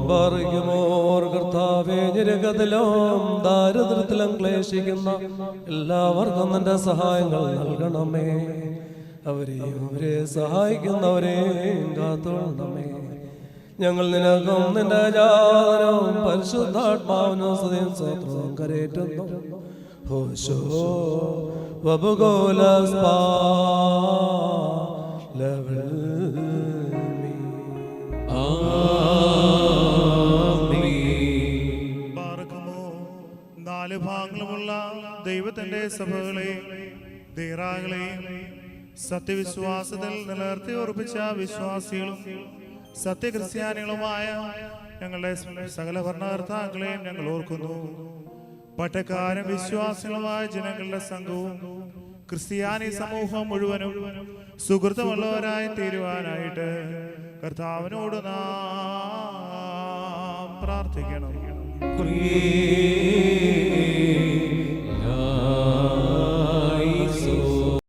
ബാറിക്കുമോർ കർത്താവേ, ഞെരുക്കത്തിലും ദാരിദ്ര്യത്തിലും ക്ലേശിക്കുന്ന എല്ലാവർക്കും നിന്റെ സഹായങ്ങൾ നൽകണമേ. അവരെ സഹായിക്കുന്നവരെയും കാത്തുകൊള്ളണമേ. ഞങ്ങൾ നിനക്കും നിന്റെ ജാതനവും പരിശുദ്ധാത്മാവിനും സ്തുതിയും സ്തോത്രവും കരേറ്റുന്നു. ഹോശോ വബുഗോലസ്പാ ലവൽ മീ. നാല് ഭാഗങ്ങളുമുള്ള ദൈവത്തിന്റെ സഭകളെയും ധീറാകളെയും സത്യവിശ്വാസത്തിൽ നിലനിർത്തി ഉറപ്പിച്ച വിശ്വാസികളും സത്യക്രിസ്ത്യാനികളുമായ ഞങ്ങളുടെ സകല ഭരണകർത്താക്കളെയും ഞങ്ങൾ ഓർക്കുന്നു. പട്ടക്കാരും വിശ്വാസികളുമായ ജനങ്ങളുടെ സംഘവും ക്രിസ്ത്യാനി സമൂഹം മുഴുവനും സുഹൃത്തുമുള്ളവരായി തീരുവാനായിട്ട് കർത്താവിനോട് നാം പ്രാർത്ഥിക്കണം.